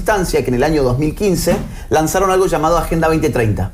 instancia que en el año 2015 lanzaron algo llamado Agenda 2030.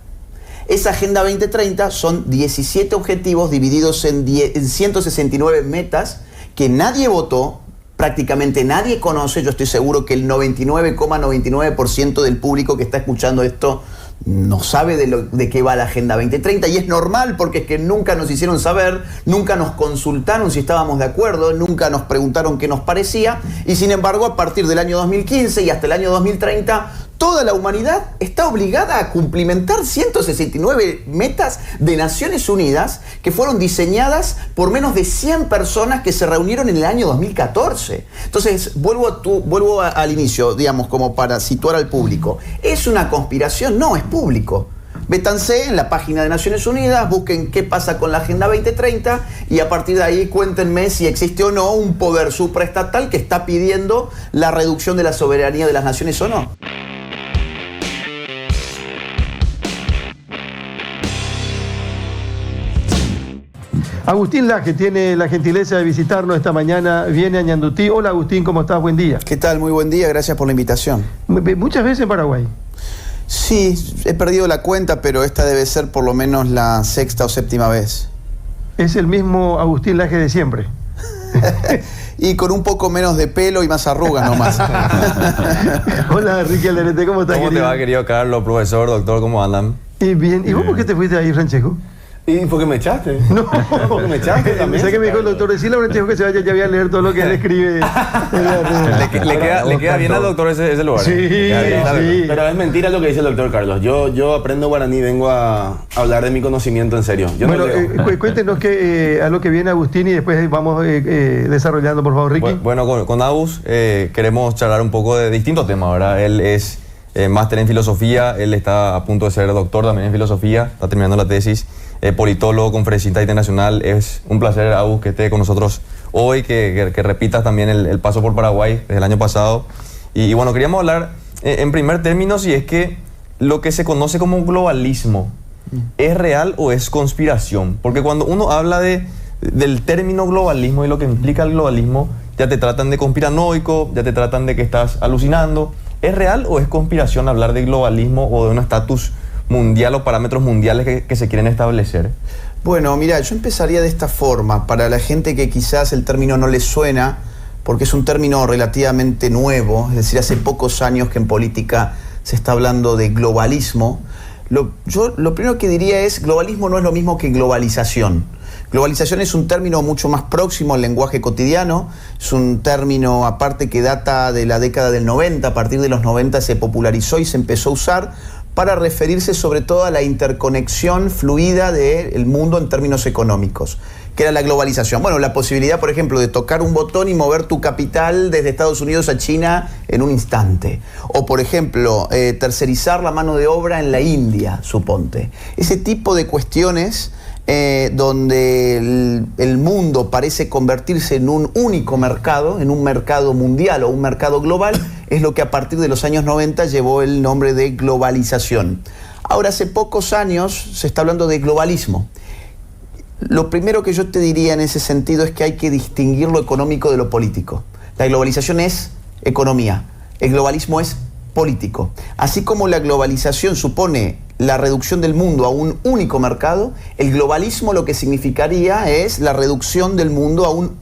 Esa Agenda 2030 son 17 objetivos divididos en 169 metas que nadie votó, prácticamente nadie conoce. Yo estoy seguro que el 99,99% del público que está escuchando esto no sabe de qué va la Agenda 2030, y es normal porque es que nunca nos hicieron saber, nunca nos consultaron si estábamos de acuerdo, nunca nos preguntaron qué nos parecía, y sin embargo a partir del año 2015 y hasta el año 2030 toda la humanidad está obligada a cumplimentar 169 metas de Naciones Unidas que fueron diseñadas por menos de 100 personas que se reunieron en el año 2014. Entonces, vuelvo al inicio, digamos, como para situar al público. ¿Es una conspiración? No, es público. Métanse en la página de Naciones Unidas, busquen qué pasa con la Agenda 2030 y a partir de ahí cuéntenme si existe o no un poder supraestatal que está pidiendo la reducción de la soberanía de las naciones o no. Agustín Laje tiene la gentileza de visitarnos esta mañana, viene a Ñandutí. Hola Agustín, ¿cómo estás? Buen día. ¿Qué tal? Muy buen día, gracias por la invitación. ¿Muchas veces en Paraguay? Sí, he perdido la cuenta, pero esta debe ser por lo menos la sexta o séptima vez. ¿Es el mismo Agustín Laje de siempre? Y con un poco menos de pelo y más arrugas nomás. Hola Enrique Alderete, ¿cómo estás? ¿Cómo te va, querido Carlos, profesor, doctor? ¿Cómo andan? Y bien, ¿y vos por qué te fuiste ahí, Franchejo? ¿Y por qué me echaste? No, porque me echaste también. Sé que me dijo el doctor, decirle a Franchejo que se vaya ya voy a leer todo lo que él escribe. Le queda bien al doctor ese lugar. Sí, sí. Pero es mentira lo que dice el doctor Carlos. Yo aprendo guaraní, vengo a hablar de mi conocimiento en serio. Yo bueno, no cuéntenos a lo que viene Agustín y después vamos desarrollando, por favor, Ricky. Bueno, con Agus queremos charlar un poco de distintos temas, ¿verdad? Él es máster en filosofía, él está a punto de ser doctor también en filosofía, está terminando la tesis. Politólogo, conferencista internacional. Es un placer, Agus, que esté con nosotros hoy, que repitas también el paso por Paraguay desde el año pasado. Y bueno, queríamos hablar en primer término si es que lo que se conoce como globalismo es real o es conspiración. Porque cuando uno habla del término globalismo y lo que implica el globalismo, ya te tratan de conspiranoico, ya te tratan de que estás alucinando. ¿Es real o es conspiración hablar de globalismo o de un estatus mundial o parámetros mundiales que se quieren establecer? Bueno, mira, yo empezaría de esta forma. Para la gente que quizás el término no le suena, porque es un término relativamente nuevo, es decir, hace pocos años que en política se está hablando de globalismo. Lo primero que diría es, globalismo no es lo mismo que globalización. Globalización es un término mucho más próximo al lenguaje cotidiano, es un término aparte que data de la década del 90, a partir de los 90 se popularizó y se empezó a usar para referirse sobre todo a la interconexión fluida del mundo en términos económicos, que era la globalización. Bueno, la posibilidad, por ejemplo, de tocar un botón y mover tu capital desde Estados Unidos a China en un instante. O, por ejemplo, tercerizar la mano de obra en la India, suponte. Ese tipo de cuestiones donde el mundo parece convertirse en un único mercado, en un mercado mundial o un mercado global, es lo que a partir de los años 90 llevó el nombre de globalización. Ahora, hace pocos años se está hablando de globalismo. Lo primero que yo te diría en ese sentido es que hay que distinguir lo económico de lo político. La globalización es economía, el globalismo es político. Así como la globalización supone la reducción del mundo a un único mercado, el globalismo lo que significaría es la reducción del mundo a un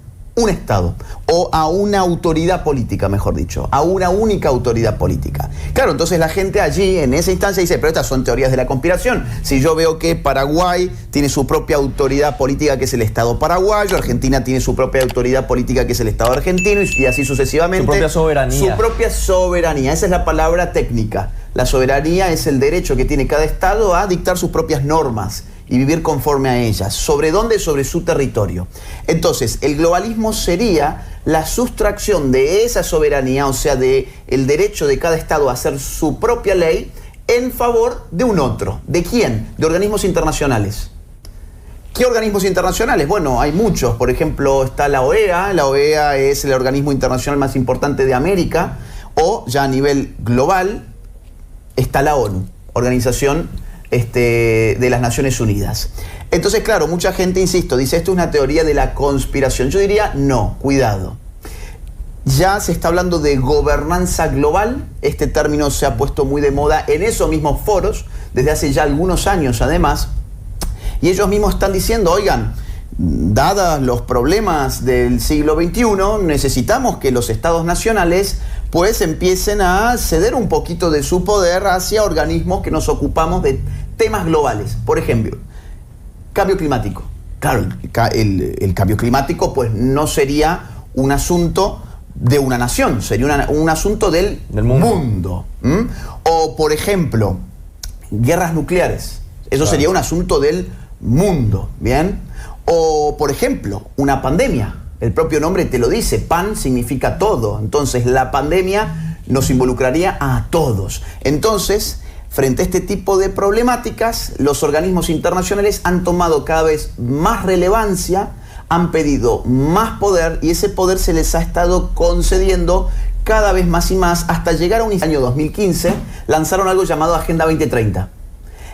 Estado, o a una autoridad política, mejor dicho, a una única autoridad política. Claro, entonces la gente allí, en esa instancia, dice, pero estas son teorías de la conspiración. Si yo veo que Paraguay tiene su propia autoridad política, que es el Estado paraguayo, Argentina tiene su propia autoridad política, que es el Estado argentino, y así sucesivamente. Su propia soberanía. Su propia soberanía, esa es la palabra técnica. La soberanía es el derecho que tiene cada Estado a dictar sus propias normas y vivir conforme a ellas. ¿Sobre dónde? Sobre su territorio. Entonces, el globalismo sería la sustracción de esa soberanía, o sea, de el derecho de cada Estado a hacer su propia ley en favor de un otro. ¿De quién? De organismos internacionales. ¿Qué organismos internacionales? Bueno, hay muchos. Por ejemplo, está la OEA. La OEA es el organismo internacional más importante de América. O, ya a nivel global, está la ONU, Organización de las Naciones Unidas. Entonces, claro, mucha gente, insisto, dice esto es una teoría de la conspiración. Yo diría, no, cuidado. Ya se está hablando de gobernanza global. Este término se ha puesto muy de moda en esos mismos foros desde hace ya algunos años además. Y ellos mismos están diciendo, oigan, dados los problemas del siglo XXI, necesitamos que los estados nacionales pues empiecen a ceder un poquito de su poder hacia organismos que nos ocupamos de temas globales. Por ejemplo, cambio climático. Claro, el cambio climático pues no sería un asunto de una nación, sería un asunto del mundo. O, por ejemplo, guerras nucleares. Eso sería un asunto del mundo, ¿bien? O, por ejemplo, una pandemia. El propio nombre te lo dice, pan significa todo. Entonces, la pandemia nos involucraría a todos. Entonces, frente a este tipo de problemáticas, los organismos internacionales han tomado cada vez más relevancia, han pedido más poder y ese poder se les ha estado concediendo cada vez más y más hasta llegar a un año 2015, lanzaron algo llamado Agenda 2030.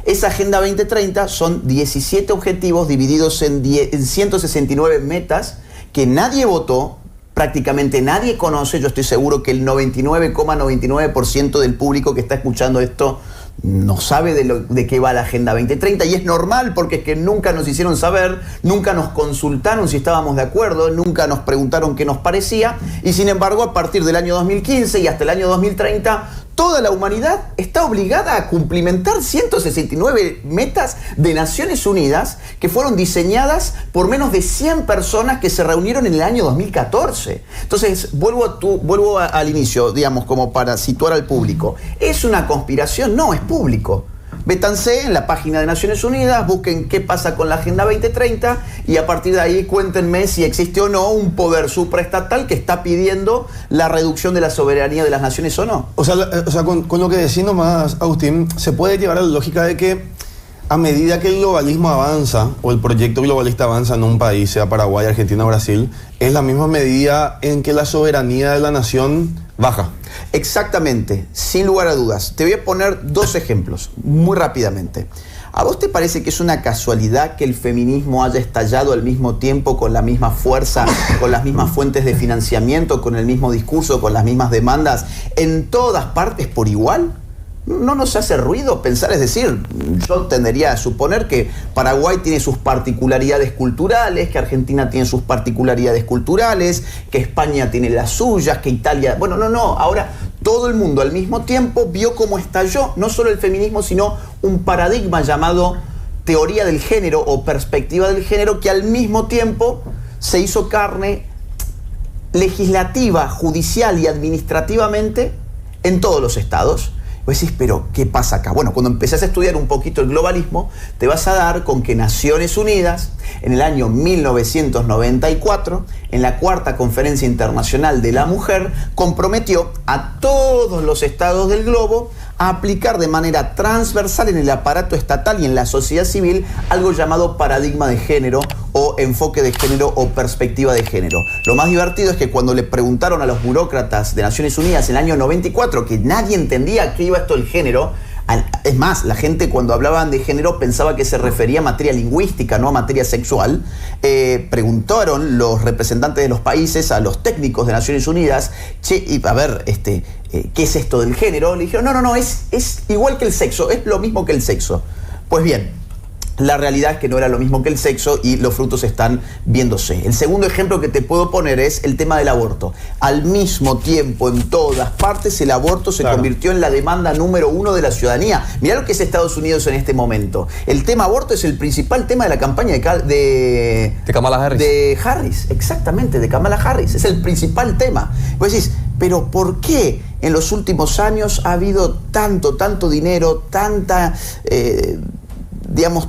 Esa Agenda 2030 son 17 objetivos divididos en 169 metas que nadie votó, prácticamente nadie conoce. Yo estoy seguro que el 99,99% del público que está escuchando esto no sabe de qué va la Agenda 2030 y es normal porque es que nunca nos hicieron saber, nunca nos consultaron si estábamos de acuerdo, nunca nos preguntaron qué nos parecía y sin embargo a partir del año 2015 y hasta el año 2030 toda la humanidad está obligada a cumplimentar 169 metas de Naciones Unidas que fueron diseñadas por menos de 100 personas que se reunieron en el año 2014. Entonces, vuelvo al inicio, digamos, como para situar al público. ¿Es una conspiración? No, es público. Métanse en la página de Naciones Unidas, busquen qué pasa con la Agenda 2030 y a partir de ahí cuéntenme si existe o no un poder supraestatal que está pidiendo la reducción de la soberanía de las naciones o no. O sea con lo que decís nomás, Agustín, se puede llevar a la lógica de que a medida que el globalismo avanza o el proyecto globalista avanza en un país, sea Paraguay, Argentina o Brasil, es la misma medida en que la soberanía de la nación baja. Exactamente, sin lugar a dudas. Te voy a poner dos ejemplos, muy rápidamente. ¿A vos te parece que es una casualidad que el feminismo haya estallado al mismo tiempo, con la misma fuerza, con las mismas fuentes de financiamiento, con el mismo discurso, con las mismas demandas, en todas partes por igual? No nos hace ruido pensar, es decir, yo tendería a suponer que Paraguay tiene sus particularidades culturales, que Argentina tiene sus particularidades culturales, que España tiene las suyas, que Italia... Bueno, ahora todo el mundo al mismo tiempo vio cómo estalló, no solo el feminismo, sino un paradigma llamado teoría del género o perspectiva del género, que al mismo tiempo se hizo carne legislativa, judicial y administrativamente en todos los estados. Vos decís, pero ¿qué pasa acá? Bueno, cuando empezás a estudiar un poquito el globalismo, te vas a dar con que Naciones Unidas, en el año 1994, en la Cuarta Conferencia Internacional de la Mujer, comprometió a todos los estados del globo a aplicar de manera transversal en el aparato estatal y en la sociedad civil algo llamado paradigma de género o enfoque de género o perspectiva de género. Lo más divertido es que cuando le preguntaron a los burócratas de Naciones Unidas en el año 94 que nadie entendía a qué iba esto el género, es más, la gente cuando hablaban de género pensaba que se refería a materia lingüística, no a materia sexual. Preguntaron los representantes de los países a los técnicos de Naciones Unidas, ¿qué es esto del género? Le dijeron, no, es igual que el sexo, es lo mismo que el sexo. Pues bien, la realidad es que no era lo mismo que el sexo y los frutos están viéndose. El segundo ejemplo que te puedo poner es el tema del aborto. Al mismo tiempo, en todas partes, el aborto se convirtió en la demanda número 1 de la ciudadanía. Mirá lo que es Estados Unidos en este momento. El tema aborto es el principal tema de la campaña de Kamala Harris. De Harris, exactamente, de Kamala Harris. Es el principal tema. Vos decís, pero ¿por qué en los últimos años ha habido tanto dinero,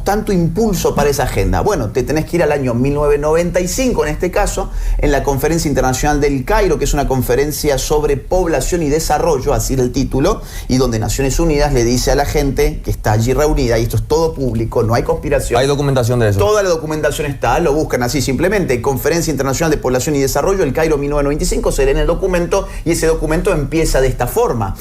tanto impulso para esa agenda? Bueno, te tenés que ir al año 1995, en este caso, en la Conferencia Internacional del Cairo, que es una conferencia sobre población y desarrollo, así era el título, y donde Naciones Unidas le dice a la gente que está allí reunida, y esto es todo público, no hay conspiración. Hay documentación de eso. Toda la documentación está, lo buscan así simplemente, Conferencia Internacional de Población y Desarrollo, el Cairo 1995, se lee en el documento, y ese documento empieza de esta forma,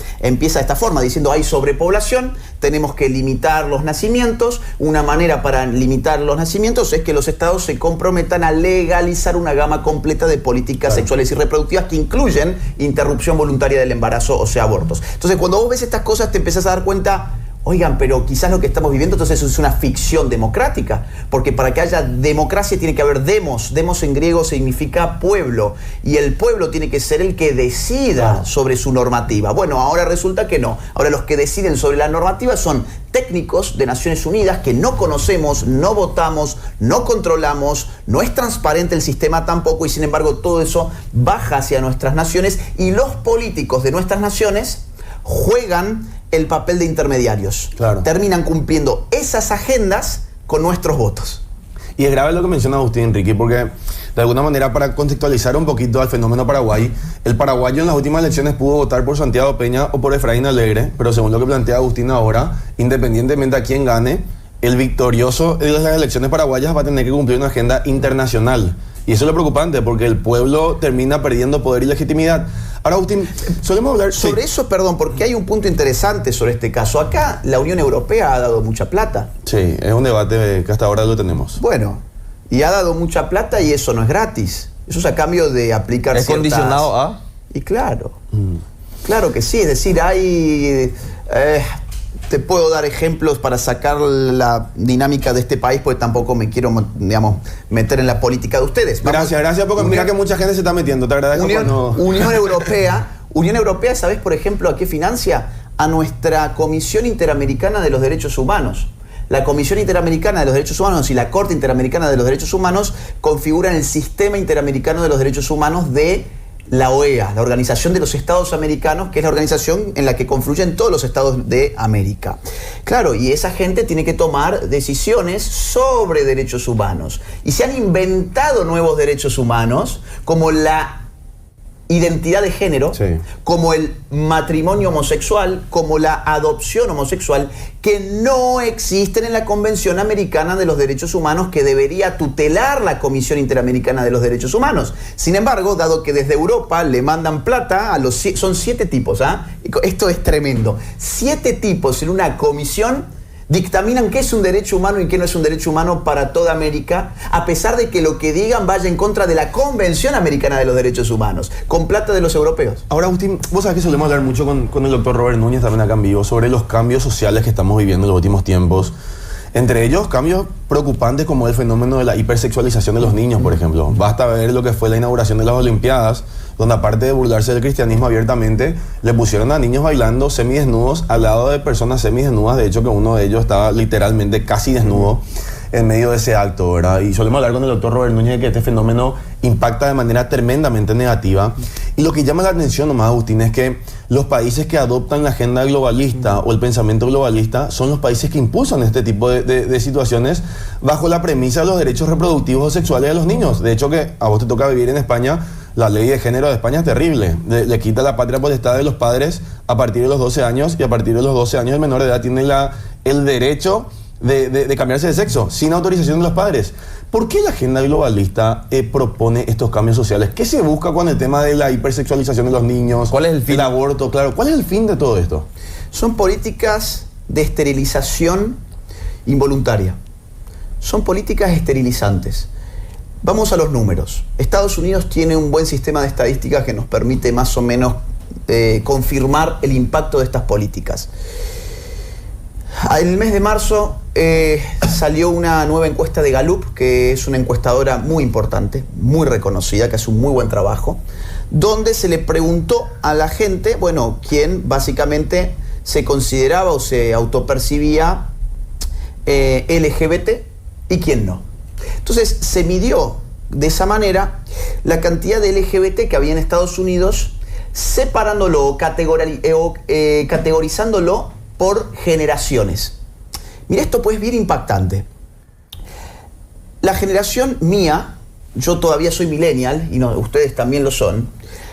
diciendo hay sobrepoblación, tenemos que limitar los nacimientos, una manera para limitar los nacimientos es que los estados se comprometan a legalizar una gama completa de políticas sexuales y reproductivas que incluyen interrupción voluntaria del embarazo, o sea, abortos. Entonces, cuando vos ves estas cosas, te empezás a dar cuenta, oigan, pero quizás lo que estamos viviendo entonces es una ficción democrática, porque para que haya democracia tiene que haber demos. Demos en griego significa pueblo, y el pueblo tiene que ser el que decida sobre su normativa. Bueno, ahora resulta que no. Ahora los que deciden sobre la normativa son técnicos de Naciones Unidas que no conocemos, no votamos, no controlamos, no es transparente el sistema tampoco, y sin embargo todo eso baja hacia nuestras naciones, y los políticos de nuestras naciones juegan el papel de intermediarios. Claro. Terminan cumpliendo esas agendas con nuestros votos. Y es grave lo que menciona Agustín, Enrique, porque de alguna manera, para contextualizar un poquito al fenómeno Paraguay, el paraguayo en las últimas elecciones pudo votar por Santiago Peña o por Efraín Alegre, pero según lo que plantea Agustín ahora, independientemente a quién gane, el victorioso de las elecciones paraguayas va a tener que cumplir una agenda internacional. Y eso es lo preocupante, porque el pueblo termina perdiendo poder y legitimidad. Ahora, Agustín, solemos hablar... Sobre eso, perdón, porque hay un punto interesante sobre este caso. Acá la Unión Europea ha dado mucha plata. Sí, es un debate que hasta ahora lo tenemos. Bueno, y ha dado mucha plata y eso no es gratis. Eso es a cambio de aplicar ¿Es condicionado a? Y claro, claro que sí. Es decir, hay... te puedo dar ejemplos para sacar la dinámica de este país, porque tampoco me quiero, digamos, meter en la política de ustedes. Gracias, porque mira que mucha gente se está metiendo. Te agradezco. Unión Europea, ¿sabés, por ejemplo, a qué financia? A nuestra Comisión Interamericana de los Derechos Humanos. La Comisión Interamericana de los Derechos Humanos y la Corte Interamericana de los Derechos Humanos configuran el Sistema Interamericano de los Derechos Humanos de la OEA, la Organización de los Estados Americanos, que es la organización en la que confluyen todos los estados de América. Claro, y esa gente tiene que tomar decisiones sobre derechos humanos. Y se han inventado nuevos derechos humanos, como la identidad de género, como el matrimonio homosexual, como la adopción homosexual, que no existen en la Convención Americana de los Derechos Humanos, que debería tutelar la Comisión Interamericana de los Derechos Humanos. Sin embargo, dado que desde Europa le mandan plata a los... Son 7 tipos, ¿ah? Esto es tremendo. 7 tipos en una comisión dictaminan qué es un derecho humano y qué no es un derecho humano para toda América, a pesar de que lo que digan vaya en contra de la Convención Americana de los Derechos Humanos, con plata de los europeos. Ahora, Agustín, vos sabés que solemos hablar mucho con el doctor Robert Núñez, también acá en vivo, sobre los cambios sociales que estamos viviendo en los últimos tiempos. Entre ellos, cambios preocupantes como el fenómeno de la hipersexualización de los niños, por ejemplo. Basta ver lo que fue la inauguración de las Olimpiadas, donde aparte de burlarse del cristianismo abiertamente, le pusieron a niños bailando semidesnudos al lado de personas semidesnudas. De hecho, que uno de ellos estaba literalmente casi desnudo en medio de ese acto, ¿verdad? Y solemos hablar con el doctor Robert Núñez de que este fenómeno impacta de manera tremendamente negativa. Y lo que llama la atención nomás, Agustín, es que los países que adoptan la agenda globalista o el pensamiento globalista son los países que impulsan este tipo de situaciones bajo la premisa de los derechos reproductivos o sexuales de los niños. De hecho, que a vos te toca vivir en España, la ley de género de España es terrible. Le quita la patria potestad de los padres a partir de los 12 años, y a partir de los 12 años el menor de edad tiene el derecho de cambiarse de sexo sin autorización de los padres. ¿Por qué la agenda globalista propone estos cambios sociales? ¿Qué se busca con el tema de la hipersexualización de los niños? ¿Cuál es el fin? El aborto, claro. ¿Cuál es el fin de todo esto? Son políticas de esterilización involuntaria. Son políticas esterilizantes. Vamos a los números. Estados Unidos tiene un buen sistema de estadísticas que nos permite más o menos confirmar el impacto de estas políticas. En el mes de marzo salió una nueva encuesta de Gallup, que es una encuestadora muy importante, muy reconocida, que hace un muy buen trabajo, donde se le preguntó a la gente, bueno, quién básicamente se consideraba o se autopercibía LGBT y quién no. Entonces se midió de esa manera la cantidad de LGBT que había en Estados Unidos, separándolo o categorizándolo por generaciones. Mira, esto pues es bien impactante. La generación mía, yo todavía soy millennial, y no, ustedes también lo son.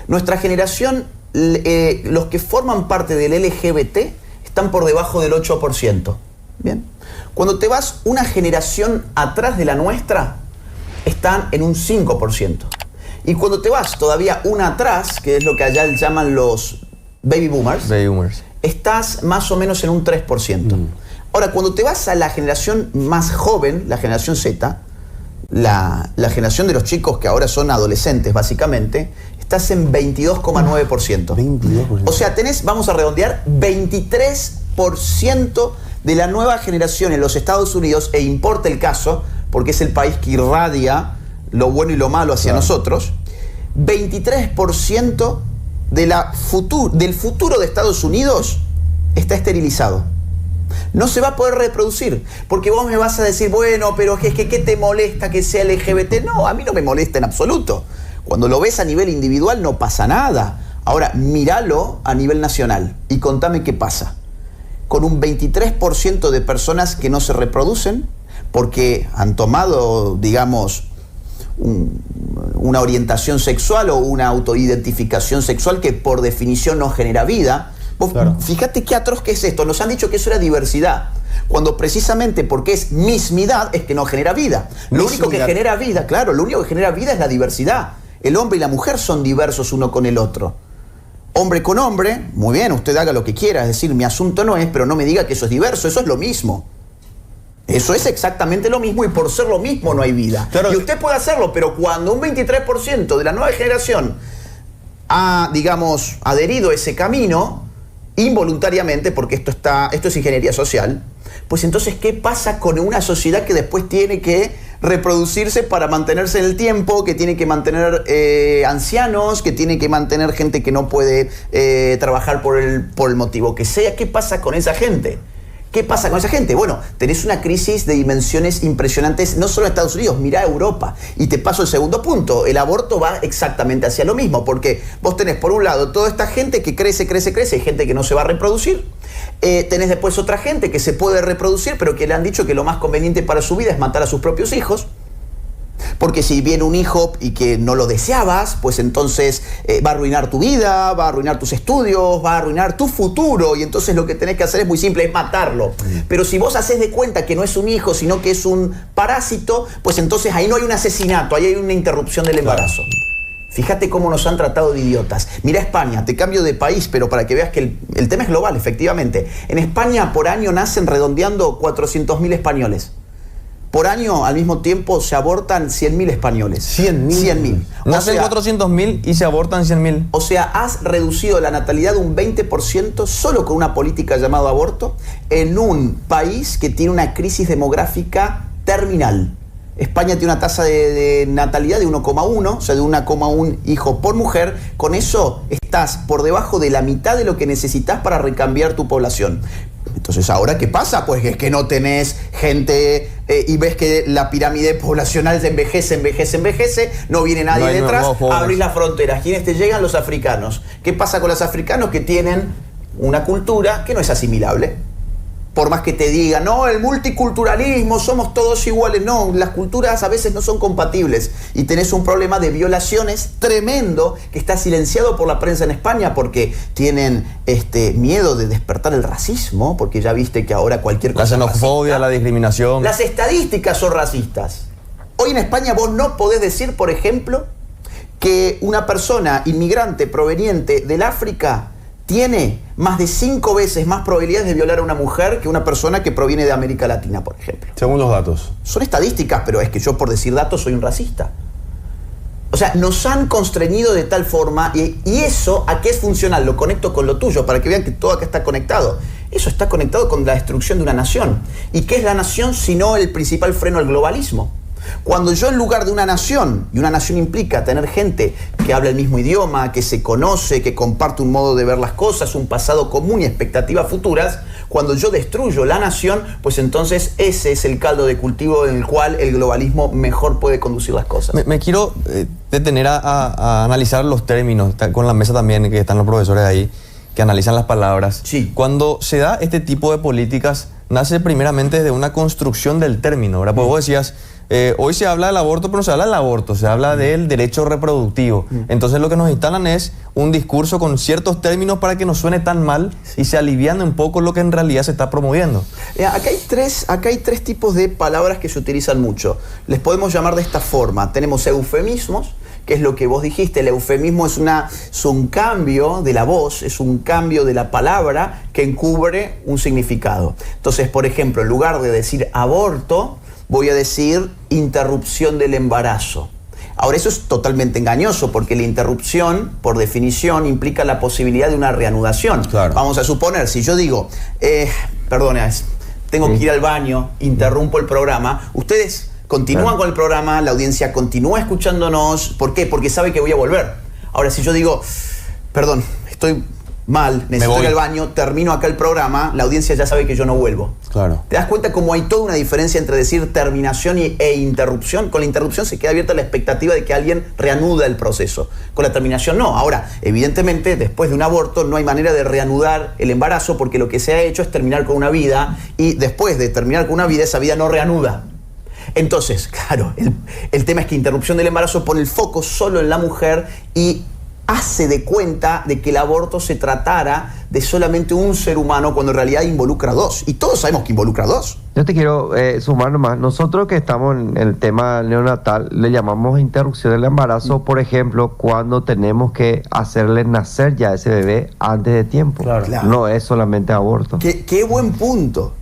Nuestra generación, los que forman parte del LGBT, están por debajo del 8%. Bien. Cuando te vas una generación atrás de la nuestra, están en un 5%. Y cuando te vas todavía una atrás, que es lo que allá llaman los baby boomers, Baby boomers. estás más o menos en un 3%. Ahora, cuando te vas a la generación más joven, la generación Z, la generación de los chicos que ahora son adolescentes, básicamente, estás en 22,9%. 22%. O sea, tenés, vamos a redondear, 23% de la nueva generación en los Estados Unidos, e importa el caso, porque es el país que irradia lo bueno y lo malo hacia nosotros. 23% del futuro de Estados Unidos está esterilizado. No se va a poder reproducir, porque vos me vas a decir, bueno, pero es que ¿qué te molesta que sea LGBT? No, a mí no me molesta en absoluto. Cuando lo ves a nivel individual no pasa nada. Ahora, míralo a nivel nacional y contame qué pasa. Con un 23% de personas que no se reproducen porque han tomado, digamos, una orientación sexual o una autoidentificación sexual que por definición no genera vida. Claro. Fíjate qué atroz que es esto. Nos han dicho que eso era diversidad, cuando precisamente porque es mismidad es que no genera vida. Lo único que genera vida, claro, lo único que genera vida es la diversidad. El hombre y la mujer son diversos uno con el otro. Hombre con hombre, muy bien, usted haga lo que quiera, es decir, mi asunto no es, pero no me diga que eso es diverso, eso es lo mismo. Eso es exactamente lo mismo y por ser lo mismo no hay vida. Claro. Y usted puede hacerlo, pero cuando un 23% de la nueva generación ha, digamos, adherido a ese camino, involuntariamente, porque esto es ingeniería social, pues entonces, ¿qué pasa con una sociedad que después tiene que reproducirse para mantenerse en el tiempo, que tiene que mantener ancianos, que tiene que mantener gente que no puede trabajar por el motivo que sea? ¿Qué pasa con esa gente? ¿Qué pasa con esa gente? Bueno, tenés una crisis de dimensiones impresionantes, no solo en Estados Unidos, mirá a Europa. Y te paso el segundo punto, el aborto va exactamente hacia lo mismo, porque vos tenés por un lado toda esta gente que crece, hay gente que no se va a reproducir, tenés después otra gente que se puede reproducir, pero que le han dicho que lo más conveniente para su vida es matar a sus propios hijos. Porque si viene un hijo y que no lo deseabas, pues entonces va a arruinar tu vida, va a arruinar tus estudios, va a arruinar tu futuro, y entonces lo que tenés que hacer es muy simple, es matarlo. Pero si vos haces de cuenta que no es un hijo, sino que es un parásito, pues entonces ahí no hay un asesinato, ahí hay una interrupción del embarazo. Fíjate cómo nos han tratado de idiotas. Mira España, te cambio de país, pero para que veas que el tema es global, efectivamente. En España por año nacen, redondeando, 400.000 españoles. Por año, al mismo tiempo, se abortan 100.000 españoles. 100.000. Nacen 400.000 y se abortan 100.000. O sea, has reducido la natalidad un 20% solo con una política llamada aborto en un país que tiene una crisis demográfica terminal. España tiene una tasa de natalidad de 1,1, o sea, de 1,1 hijo por mujer. Con eso estás por debajo de la mitad de lo que necesitas para recambiar tu población. Entonces, ¿ahora qué pasa? Pues es que no tenés gente y ves que la pirámide poblacional se envejece, no viene nadie detrás, abrís las fronteras. ¿Quiénes te llegan? Los africanos. ¿Qué pasa con los africanos? Que tienen una cultura que no es asimilable. Por más que te digan, no, el multiculturalismo, somos todos iguales. No, las culturas a veces no son compatibles. Y tenés un problema de violaciones tremendo que está silenciado por la prensa en España porque tienen miedo de despertar el racismo, porque ya viste que ahora cualquier cosa... La xenofobia, la discriminación. Las estadísticas son racistas. Hoy en España vos no podés decir, por ejemplo, que una persona inmigrante proveniente del África tiene más de 5 veces más probabilidades de violar a una mujer que una persona que proviene de América Latina, por ejemplo. Según los datos. Son estadísticas, pero es que yo por decir datos soy un racista. O sea, nos han constreñido de tal forma, y eso, ¿a qué es funcional? Lo conecto con lo tuyo, para que vean que todo acá está conectado. Eso está conectado con la destrucción de una nación. ¿Y qué es la nación sino el principal freno al globalismo? Cuando yo, en lugar de una nación, y una nación implica tener gente que habla el mismo idioma, que se conoce, que comparte un modo de ver las cosas, un pasado común y expectativas futuras, cuando yo destruyo la nación, pues entonces ese es el caldo de cultivo en el cual el globalismo mejor puede conducir las cosas. Me quiero detener a analizar los términos, está con la mesa también, que están los profesores ahí, que analizan las palabras. Sí. Cuando se da este tipo de políticas, nace primeramente desde una construcción del término, ¿verdad? Porque vos decías, hoy se habla del aborto, pero no se habla del aborto, se habla del derecho reproductivo. Entonces lo que nos instalan es un discurso con ciertos términos para que no suene tan mal y se aliviane un poco lo que en realidad se está promoviendo. Acá hay tres tipos de palabras que se utilizan mucho. Les podemos llamar de esta forma. Tenemos eufemismos, que es lo que vos dijiste. El eufemismo es un cambio de la voz, es un cambio de la palabra que encubre un significado. Entonces, por ejemplo, en lugar de decir aborto, voy a decir interrupción del embarazo. Ahora, eso es totalmente engañoso, porque la interrupción, por definición, implica la posibilidad de una reanudación. Claro. Vamos a suponer, si yo digo, perdona, tengo que ir al baño, interrumpo el programa, ustedes continúan con el programa, la audiencia continúa escuchándonos. ¿Por qué? Porque sabe que voy a volver. Ahora, si yo digo, perdón, estoy mal, necesito ir al baño, termino acá el programa, la audiencia ya sabe que yo no vuelvo. Claro. ¿Te das cuenta cómo hay toda una diferencia entre decir terminación e interrupción? Con la interrupción se queda abierta la expectativa de que alguien reanuda el proceso. Con la terminación no. Ahora, evidentemente, después de un aborto no hay manera de reanudar el embarazo, porque lo que se ha hecho es terminar con una vida, y después de terminar con una vida, esa vida no reanuda. Entonces, claro, el tema es que interrupción del embarazo pone el foco solo en la mujer y hace de cuenta de que el aborto se tratara de solamente un ser humano, cuando en realidad involucra dos. Y todos sabemos que involucra dos. Yo te quiero sumar nomás. Nosotros que estamos en el tema neonatal le llamamos interrupción del embarazo, por ejemplo, cuando tenemos que hacerle nacer ya ese bebé antes de tiempo. Claro. No es solamente aborto. Qué buen punto.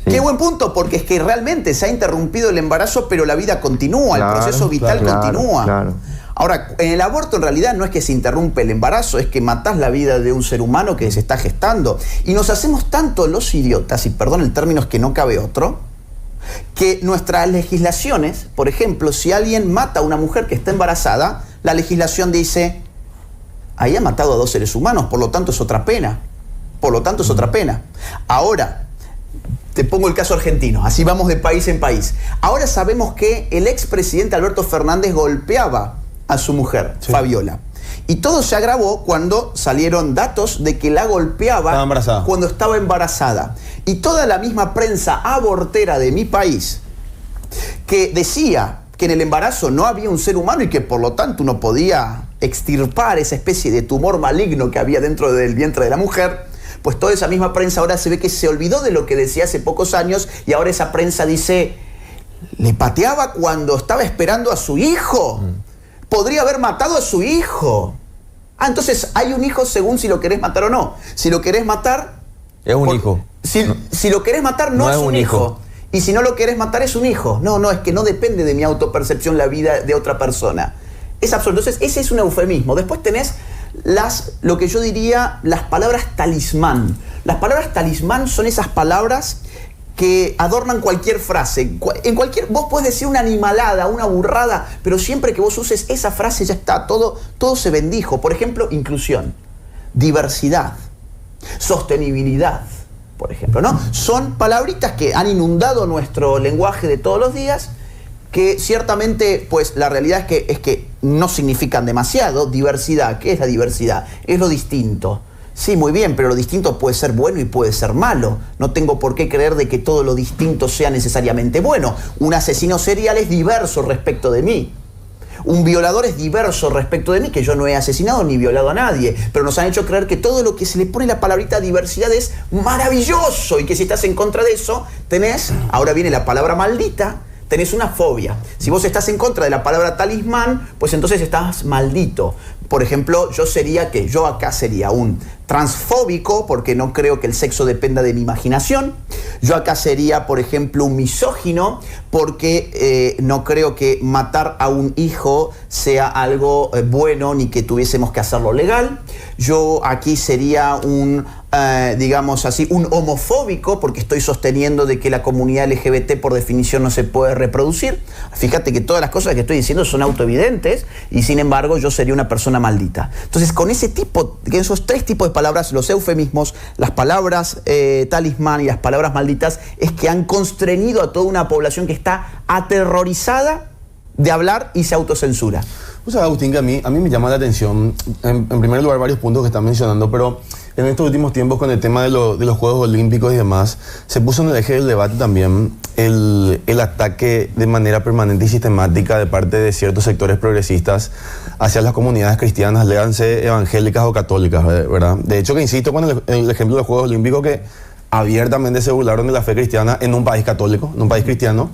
Sí. Qué buen punto, porque es que realmente se ha interrumpido el embarazo, pero la vida continúa, Claro, el proceso vital continúa. Claro. Ahora, en el aborto en realidad no es que se interrumpe el embarazo, es que matás la vida de un ser humano que se está gestando. Y nos hacemos tanto los idiotas, y perdón el término, es que no cabe otro, que nuestras legislaciones, por ejemplo, si alguien mata a una mujer que está embarazada, la legislación dice, ahí ha matado a dos seres humanos, por lo tanto es otra pena. Por lo tanto es otra pena. Ahora, te pongo el caso argentino, así vamos de país en país. Ahora sabemos que el expresidente Alberto Fernández golpeaba a su mujer, sí, Fabiola. Y todo se agravó cuando salieron datos de que la golpeaba cuando estaba embarazada. Y toda la misma prensa abortera de mi país, que decía que en el embarazo no había un ser humano y que por lo tanto uno podía extirpar esa especie de tumor maligno que había dentro del vientre de la mujer, pues toda esa misma prensa ahora se ve que se olvidó de lo que decía hace pocos años, y ahora esa prensa dice, le pateaba cuando estaba esperando a su hijo. Podría haber matado a su hijo. Ah, entonces hay un hijo según si lo querés matar o no. Si lo querés matar... Es un hijo. Si lo querés matar no es un hijo. Y si no lo querés matar es un hijo. No, es que no depende de mi autopercepción la vida de otra persona. Es absurdo. Entonces ese es un eufemismo. Después tenés lo que yo diría las palabras talismán. Las palabras talismán son esas palabras que adornan cualquier frase. Vos podés decir una animalada, una burrada, pero siempre que vos uses esa frase ya está, todo se bendijo. Por ejemplo, inclusión, diversidad, sostenibilidad, por ejemplo, ¿no? Son palabritas que han inundado nuestro lenguaje de todos los días, que ciertamente, pues la realidad es que no significan demasiado. Diversidad, ¿qué es la diversidad? Es lo distinto. Sí, muy bien, pero lo distinto puede ser bueno y puede ser malo. No tengo por qué creer de que todo lo distinto sea necesariamente bueno. Un asesino serial es diverso respecto de mí. Un violador es diverso respecto de mí, que yo no he asesinado ni violado a nadie. Pero nos han hecho creer que todo lo que se le pone la palabrita diversidad es maravilloso, y que si estás en contra de eso, ahora viene la palabra maldita, tenés una fobia. Si vos estás en contra de la palabra talismán, pues entonces estás maldito. Por ejemplo, yo acá sería un transfóbico, porque no creo que el sexo dependa de mi imaginación. Yo acá sería, por ejemplo, un misógino, porque no creo que matar a un hijo sea algo bueno, ni que tuviésemos que hacerlo legal. Yo aquí sería digamos así, un homofóbico, porque estoy sosteniendo de que la comunidad LGBT por definición no se puede reproducir. Fíjate que todas las cosas que estoy diciendo son autoevidentes, y sin embargo yo sería una persona maldita. Entonces, con esos tres tipos de palabras, los eufemismos, las palabras talismán y las palabras malditas, es que han constreñido a toda una población que está aterrorizada de hablar y se autocensura. O sea, Agustín, que a mí me llama la atención, en primer lugar, varios puntos que están mencionando, pero en estos últimos tiempos, con el tema de los Juegos Olímpicos y demás, se puso en el eje del debate también el ataque de manera permanente y sistemática de parte de ciertos sectores progresistas hacia las comunidades cristianas, léanse evangélicas o católicas, ¿verdad? De hecho, que insisto con el ejemplo de los Juegos Olímpicos, que abiertamente se burlaron de la fe cristiana en un país católico, en un país cristiano.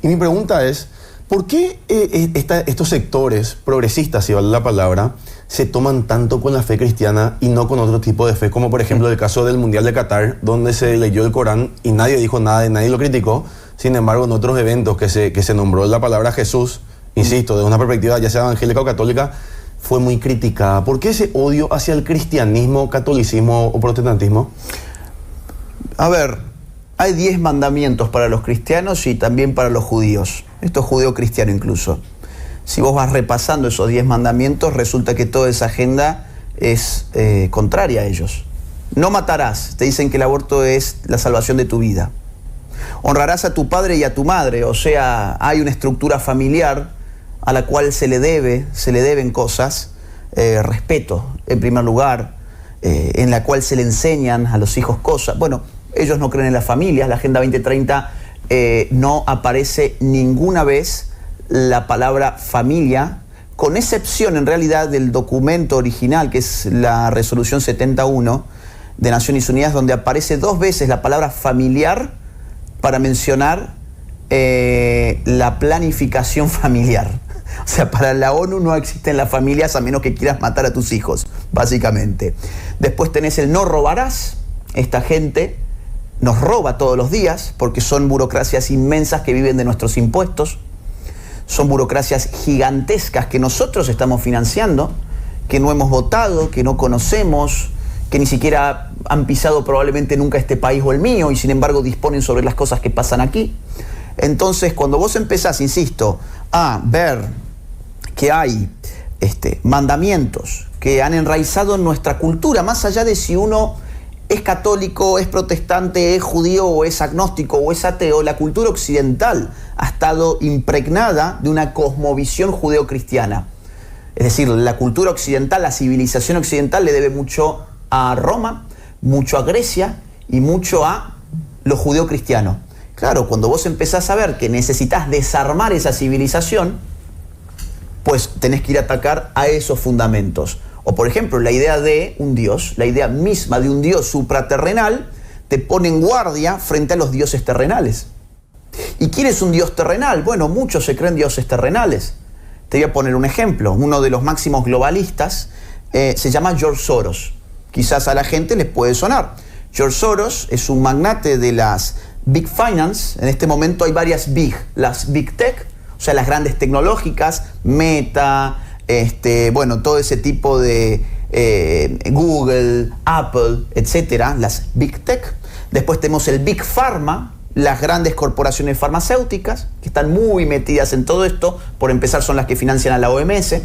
Y mi pregunta es, ¿Por qué estos sectores progresistas, si vale la palabra, se toman tanto con la fe cristiana y no con otro tipo de fe? Como por ejemplo el caso del Mundial de Qatar, donde se leyó el Corán y nadie dijo nada y nadie lo criticó. Sin embargo, en otros eventos que se nombró la palabra Jesús, insisto, desde una perspectiva ya sea evangélica o católica, fue muy criticada. ¿Por qué ese odio hacia el cristianismo, catolicismo o protestantismo? A ver, hay 10 mandamientos para los cristianos y también para los judíos. Esto es judeo-cristiano incluso. Si vos vas repasando esos 10 mandamientos, resulta que toda esa agenda es contraria a ellos. No matarás. Te dicen que el aborto es la salvación de tu vida. Honrarás a tu padre y a tu madre. O sea, hay una estructura familiar a la cual se le deben cosas. Respeto, en primer lugar, en la cual se le enseñan a los hijos cosas. Bueno, ellos no creen en las familias. La Agenda 2030 no aparece ninguna vez la palabra familia, con excepción en realidad del documento original, que es la Resolución 71 de Naciones Unidas, donde aparece 2 veces la palabra familiar para mencionar la planificación familiar. O sea, para la ONU no existen las familias a menos que quieras matar a tus hijos, básicamente. Después tenés el no robarás. Esta gente nos roba todos los días porque son burocracias inmensas que viven de nuestros impuestos. Son burocracias gigantescas que nosotros estamos financiando, que no hemos votado, que no conocemos, que ni siquiera han pisado probablemente nunca este país o el mío y sin embargo disponen sobre las cosas que pasan aquí. Entonces, cuando vos empezás, insisto, a ver que hay mandamientos que han enraizado en nuestra cultura, más allá de si uno es católico, es protestante, es judío o es agnóstico o es ateo, la cultura occidental ha estado impregnada de una cosmovisión judeocristiana. Es decir, la cultura occidental, la civilización occidental le debe mucho a Roma, mucho a Grecia y mucho a lo judeocristiano. Claro, cuando vos empezás a ver que necesitas desarmar esa civilización, pues tenés que ir a atacar a esos fundamentos. O por ejemplo, la idea de un dios, la idea misma de un dios supraterrenal, te pone en guardia frente a los dioses terrenales. ¿Y quién es un dios terrenal? Bueno, muchos se creen dioses terrenales. Te voy a poner un ejemplo. Uno de los máximos globalistas se llama George Soros. Quizás a la gente les puede sonar. George Soros es un magnate de las Big Finance. En este momento hay varias Big. Las Big Tech, o sea, las grandes tecnológicas, Meta, bueno, todo ese tipo de Google, Apple, etcétera, las Big Tech. Después tenemos el Big Pharma, las grandes corporaciones farmacéuticas, que están muy metidas en todo esto. Por empezar, son las que financian a la OMS.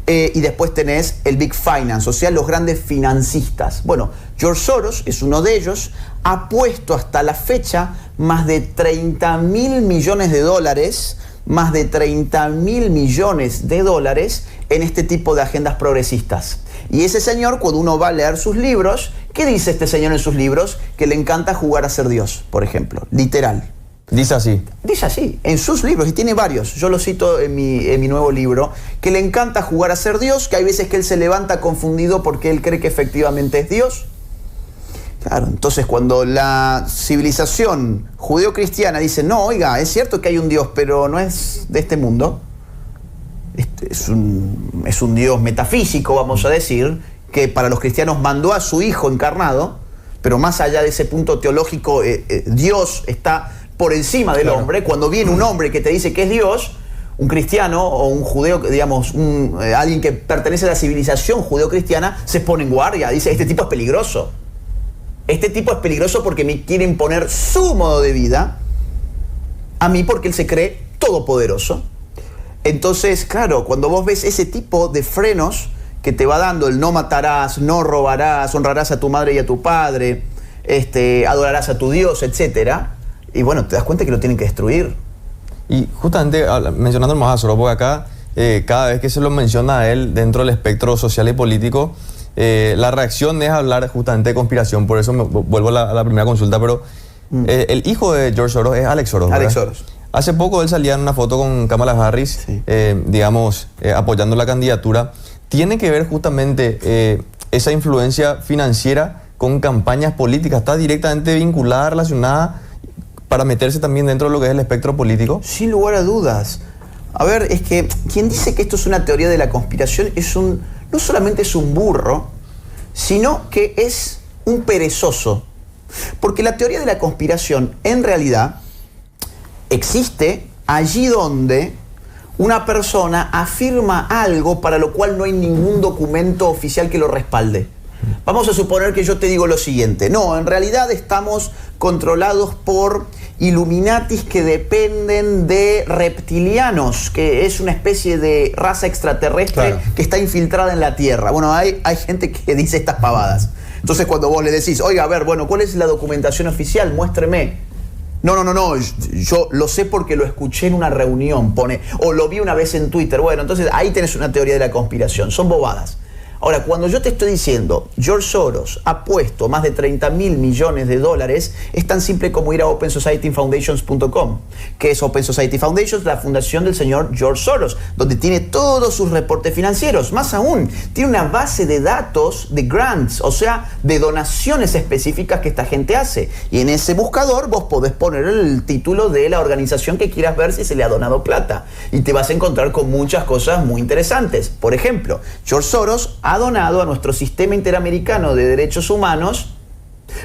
Y después tenés el Big Finance, o sea, los grandes financistas. Bueno, George Soros es uno de ellos. Ha puesto hasta la fecha más de 30.000 millones de dólares, más de 30.000 millones de dólares en este tipo de agendas progresistas. Y ese señor, cuando uno va a leer sus libros, ¿qué dice este señor en sus libros? Que le encanta jugar a ser Dios, por ejemplo, literal. Dice así. Dice así, en sus libros, y tiene varios, yo lo cito en mi nuevo libro, que le encanta jugar a ser Dios, que hay veces que él se levanta confundido porque él cree que efectivamente es Dios. Claro, entonces cuando la civilización judeocristiana dice, no, oiga, es cierto que hay un Dios, pero no es de este mundo, es un Dios metafísico, vamos a decir, que para los cristianos mandó a su Hijo encarnado, pero más allá de ese punto teológico, Dios está por encima del hombre. Cuando viene un hombre que te dice que es Dios, un cristiano o un judeo, digamos, alguien que pertenece a la civilización judeocristiana, se pone en guardia, dice, este tipo es peligroso. Este tipo es peligroso porque me quiere imponer su modo de vida a mí porque él se cree todopoderoso. Entonces, claro, cuando vos ves ese tipo de frenos que te va dando el no matarás, no robarás, honrarás a tu madre y a tu padre, adorarás a tu Dios, etcétera, y bueno, te das cuenta que lo tienen que destruir. Y justamente mencionando más a Soros, porque acá cada vez que se lo menciona a él dentro del espectro social y político, la reacción es hablar justamente de conspiración. Por eso vuelvo a la primera consulta, pero el hijo de George Soros es Alex Soros, ¿verdad? Alex Soros. Hace poco él salía en una foto con Kamala Harris, sí, apoyando la candidatura. ¿Tiene que ver justamente esa influencia financiera con campañas políticas? ¿Está directamente vinculada, relacionada para meterse también dentro de lo que es el espectro político? Sin lugar a dudas. A ver, es que quien dice que esto es una teoría de la conspiración no solamente es un burro, sino que es un perezoso. Porque la teoría de la conspiración, en realidad, existe allí donde una persona afirma algo para lo cual no hay ningún documento oficial que lo respalde. Vamos a suponer que yo te digo lo siguiente. No, en realidad estamos controlados por Illuminatis que dependen de reptilianos, que es una especie de raza extraterrestre, claro, que está infiltrada en la Tierra. Bueno, hay gente que dice estas pavadas. Entonces cuando vos le decís, oiga, a ver, bueno, ¿cuál es la documentación oficial? Muéstreme. No, yo lo sé porque lo escuché en una reunión, pone, o lo vi una vez en Twitter. Bueno, entonces ahí tenés una teoría de la conspiración, son bobadas. Ahora, cuando yo te estoy diciendo, George Soros ha puesto más de 30.000 millones de dólares, es tan simple como ir a OpenSocietyFoundations.com. ¿Qué es Open Society Foundations? La fundación del señor George Soros, donde tiene todos sus reportes financieros. Más aún, tiene una base de datos de grants, o sea, de donaciones específicas que esta gente hace. Y en ese buscador vos podés poner el título de la organización que quieras ver si se le ha donado plata. Y te vas a encontrar con muchas cosas muy interesantes. Por ejemplo, George Soros ha donado a nuestro sistema interamericano de derechos humanos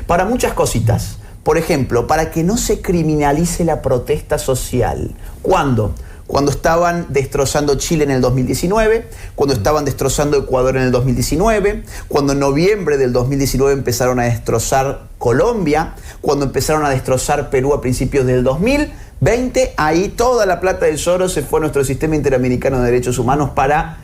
para muchas cositas. Por ejemplo, para que no se criminalice la protesta social. ¿Cuándo? Cuando estaban destrozando Chile en el 2019, cuando estaban destrozando Ecuador en el 2019, cuando en noviembre del 2019 empezaron a destrozar Colombia, cuando empezaron a destrozar Perú a principios del 2020, ahí toda la plata de Soros se fue a nuestro sistema interamericano de derechos humanos para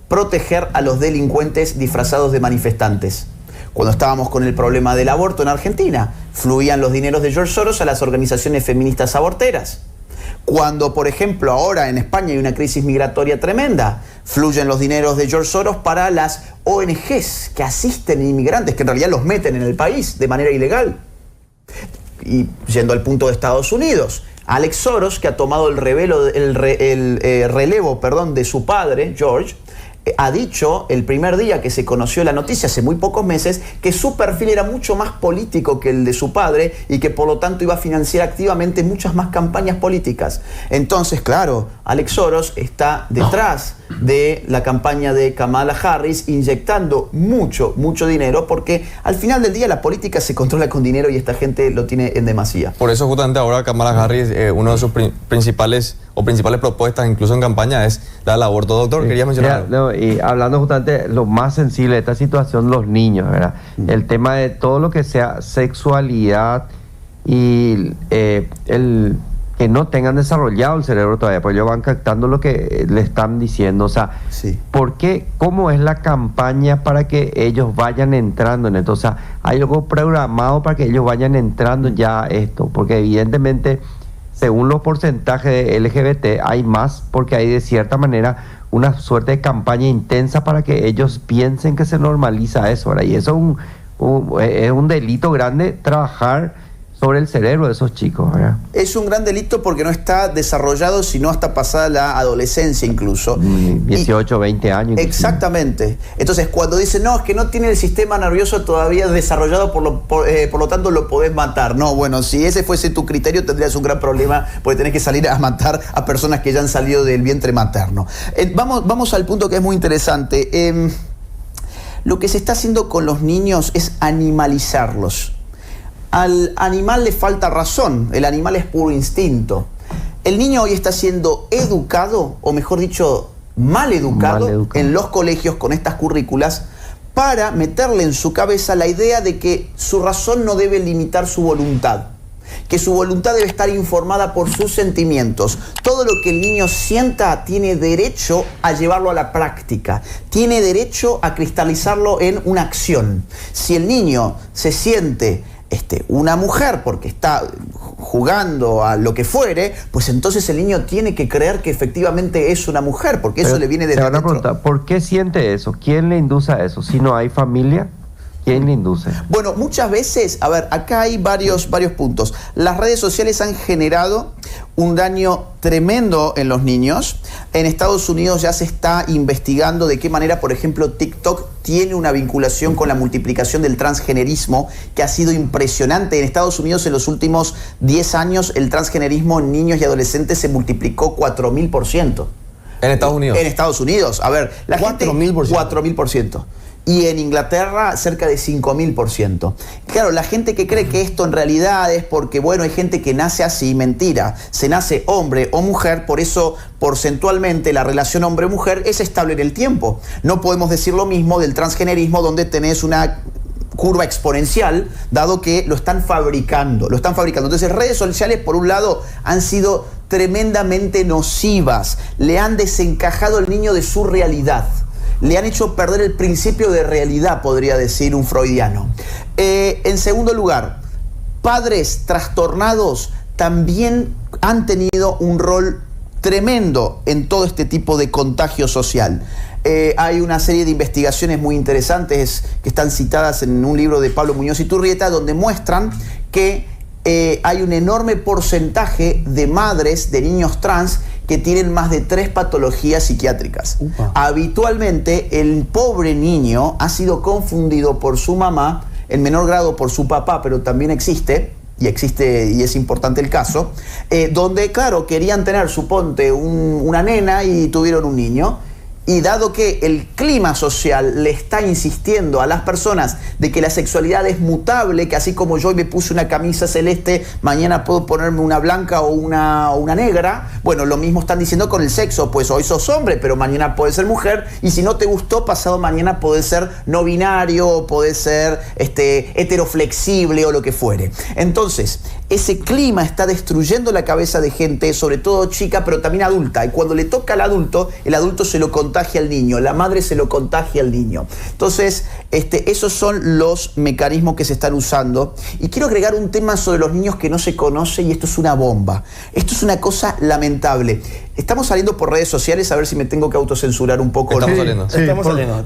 proteger a los delincuentes disfrazados de manifestantes. Cuando estábamos con el problema del aborto en Argentina, fluían los dineros de George Soros a las organizaciones feministas aborteras. Cuando, por ejemplo, ahora en España hay una crisis migratoria tremenda, fluyen los dineros de George Soros para las ONGs que asisten inmigrantes, que en realidad los meten en el país de manera ilegal. Y yendo al punto de Estados Unidos, Alex Soros, que ha tomado el relevo de su padre, George, ha dicho el primer día que se conoció la noticia, hace muy pocos meses, que su perfil era mucho más político que el de su padre y que por lo tanto iba a financiar activamente muchas más campañas políticas. Entonces, claro, Alex Soros está detrás de la campaña de Kamala Harris, inyectando mucho dinero, porque al final del día la política se controla con dinero y esta gente lo tiene en demasía. Por eso justamente ahora Kamala Harris, una de sus principales propuestas, incluso en campaña, es la del aborto. Doctor, ¿querías mencionar algo? Y hablando justamente lo más sensible de esta situación, los niños, ¿verdad? El tema de todo lo que sea sexualidad y el que no tengan desarrollado el cerebro todavía, pues ellos van captando lo que le están diciendo. O sea, sí. ¿Por qué? ¿Cómo es la campaña para que ellos vayan entrando en esto? O sea, ¿hay algo programado para que ellos vayan entrando ya a esto? Porque evidentemente, según los porcentajes de LGBT, hay más, porque hay de cierta manera una suerte de campaña intensa para que ellos piensen que se normaliza eso, ¿verdad? Y eso es un delito grande, trabajar sobre el cerebro de esos chicos, ¿verdad? Es un gran delito porque no está desarrollado sino hasta pasada la adolescencia incluso. 18, 20 años. Inclusive. Exactamente. Entonces cuando dicen, no, es que no tiene el sistema nervioso todavía desarrollado, por lo tanto lo podés matar. No, bueno, si ese fuese tu criterio tendrías un gran problema porque tenés que salir a matar a personas que ya han salido del vientre materno. Vamos al punto que es muy interesante. Lo que se está haciendo con los niños es animalizarlos. Al animal le falta razón, el animal es puro instinto. El niño hoy está siendo educado, o mejor dicho, mal educado en los colegios con estas currículas para meterle en su cabeza la idea de que su razón no debe limitar su voluntad, que su voluntad debe estar informada por sus sentimientos. Todo lo que el niño sienta tiene derecho a llevarlo a la práctica, tiene derecho a cristalizarlo en una acción. Si el niño se siente una mujer porque está jugando a lo que fuere, pues entonces el niño tiene que creer que efectivamente es una mujer, porque eso le viene desde dentro. Te van a preguntar, ¿por qué siente eso? ¿Quién le induce a eso? Si no hay familia, ¿quién le induce? Bueno, muchas veces, a ver, acá hay varios puntos. Las redes sociales han generado un daño tremendo en los niños. En Estados Unidos ya se está investigando de qué manera, por ejemplo, TikTok tiene una vinculación con la multiplicación del transgenerismo que ha sido impresionante. En Estados Unidos en los últimos 10 años el transgenerismo en niños y adolescentes se multiplicó 4000%. ¿En Estados Unidos? En Estados Unidos. A ver, la gente... 4.000%. 4.000%. Y en Inglaterra cerca de 5.000%. Claro, la gente que cree que esto en realidad es porque, bueno, hay gente que nace así, mentira. Se nace hombre o mujer, por eso porcentualmente la relación hombre-mujer es estable en el tiempo. No podemos decir lo mismo del transgenerismo, donde tenés una curva exponencial, dado que lo están fabricando. Entonces, redes sociales, por un lado, han sido tremendamente nocivas. Le han desencajado al niño de su realidad. Le han hecho perder el principio de realidad, podría decir un freudiano. En segundo lugar, padres trastornados también han tenido un rol tremendo en todo este tipo de contagio social. Hay una serie de investigaciones muy interesantes que están citadas en un libro de Pablo Muñoz Iturrieta, donde muestran que hay un enorme porcentaje de madres de niños trans que tienen más de 3 patologías psiquiátricas. Habitualmente el pobre niño ha sido confundido por su mamá, en menor grado por su papá, pero también existe y es importante el caso, donde, claro, querían tener, suponte, una nena y tuvieron un niño. Y dado que el clima social le está insistiendo a las personas de que la sexualidad es mutable, que así como yo hoy me puse una camisa celeste, mañana puedo ponerme una blanca o una negra, bueno, lo mismo están diciendo con el sexo, pues hoy sos hombre, pero mañana puedes ser mujer, y si no te gustó, pasado mañana podés ser no binario, o podés ser heteroflexible o lo que fuere. Entonces, ese clima está destruyendo la cabeza de gente, sobre todo chica, pero también adulta, y cuando le toca al adulto, el adulto se lo contagia al niño, la madre se lo contagia al niño. Entonces, esos son los mecanismos que se están usando. Y quiero agregar un tema sobre los niños que no se conoce, y esto es una bomba. Esto es una cosa lamentable. Estamos saliendo por redes sociales, a ver si me tengo que autocensurar un poco. Estamos saliendo. Estamos saliendo.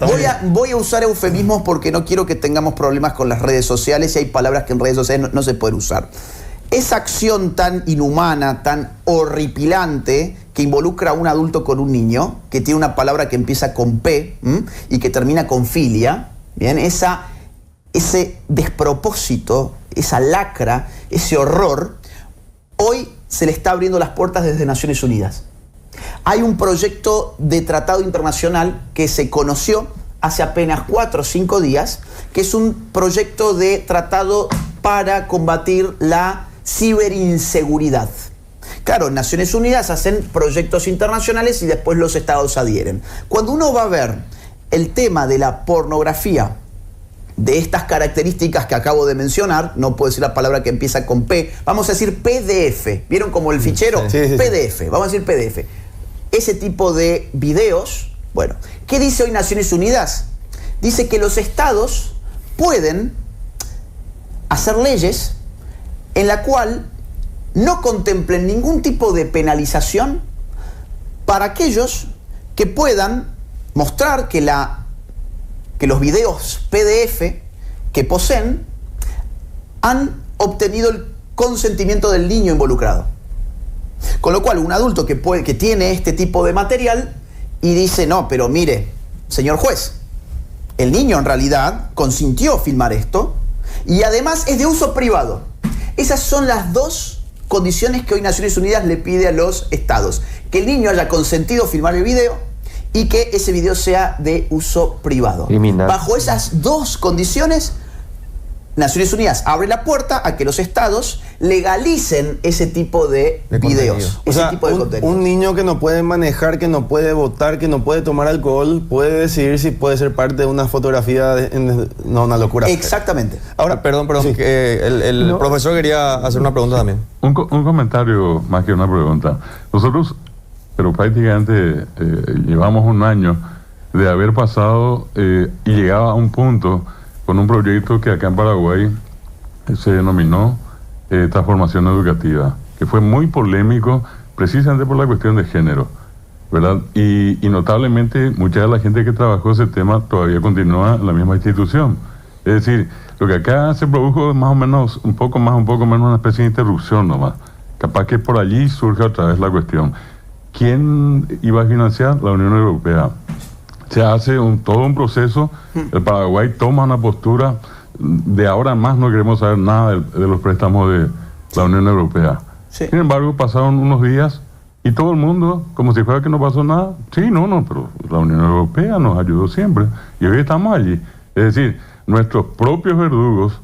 Voy a usar eufemismos porque no quiero que tengamos problemas con las redes sociales, y hay palabras que en redes sociales no se pueden usar. Esa acción tan inhumana, tan horripilante, que involucra a un adulto con un niño, que tiene una palabra que empieza con P y que termina con filia, ¿bien? Ese despropósito, esa lacra, ese horror, hoy se le está abriendo las puertas desde Naciones Unidas. Hay un proyecto de tratado internacional que se conoció hace apenas 4 o 5 días, que es un proyecto de tratado para combatir la ciberinseguridad. Claro, Naciones Unidas hacen proyectos internacionales y después los estados adhieren. Cuando uno va a ver el tema de la pornografía de estas características que acabo de mencionar, no puedo decir la palabra que empieza con P, vamos a decir PDF. ¿Vieron como el fichero? Sí. PDF, vamos a decir PDF. Ese tipo de videos, bueno, ¿qué dice hoy Naciones Unidas? Dice que los estados pueden hacer leyes en la cual no contemplen ningún tipo de penalización para aquellos que puedan mostrar que los videos PDF que poseen han obtenido el consentimiento del niño involucrado. Con lo cual, un adulto que tiene este tipo de material y dice, no, pero mire, señor juez, el niño en realidad consintió filmar esto y además es de uso privado. Esas son las 2 condiciones que hoy Naciones Unidas le pide a los estados. Que el niño haya consentido filmar el video y que ese video sea de uso privado. Criminal. Bajo esas 2 condiciones, Naciones Unidas abre la puerta a que los estados legalicen ese tipo de videos. O sea, tipo de contenido. un niño que no puede manejar, que no puede votar, que no puede tomar alcohol, puede decidir si puede ser parte de una fotografía. No, una locura. Exactamente. Ahora, perdón, Sí. el profesor quería hacer una pregunta también. Un comentario más que una pregunta. Nosotros, pero prácticamente llevamos un año de haber pasado y llegaba a un punto con un proyecto que acá en Paraguay se denominó Transformación Educativa, que fue muy polémico precisamente por la cuestión de género, ¿verdad? Y notablemente mucha de la gente que trabajó ese tema todavía continúa en la misma institución. Es decir, lo que acá se produjo es más o menos, un poco menos una especie de interrupción nomás. Capaz que por allí surge otra vez la cuestión. ¿Quién iba a financiar? La Unión Europea. Se hace todo un proceso, el Paraguay toma una postura, de ahora en más no queremos saber nada de los préstamos de la Unión Europea. Sí. Sin embargo, pasaron unos días Y todo el mundo, como si fuera que no pasó nada. Sí, no, pero la Unión Europea nos ayudó siempre. Y hoy estamos allí. Es decir, nuestros propios verdugos,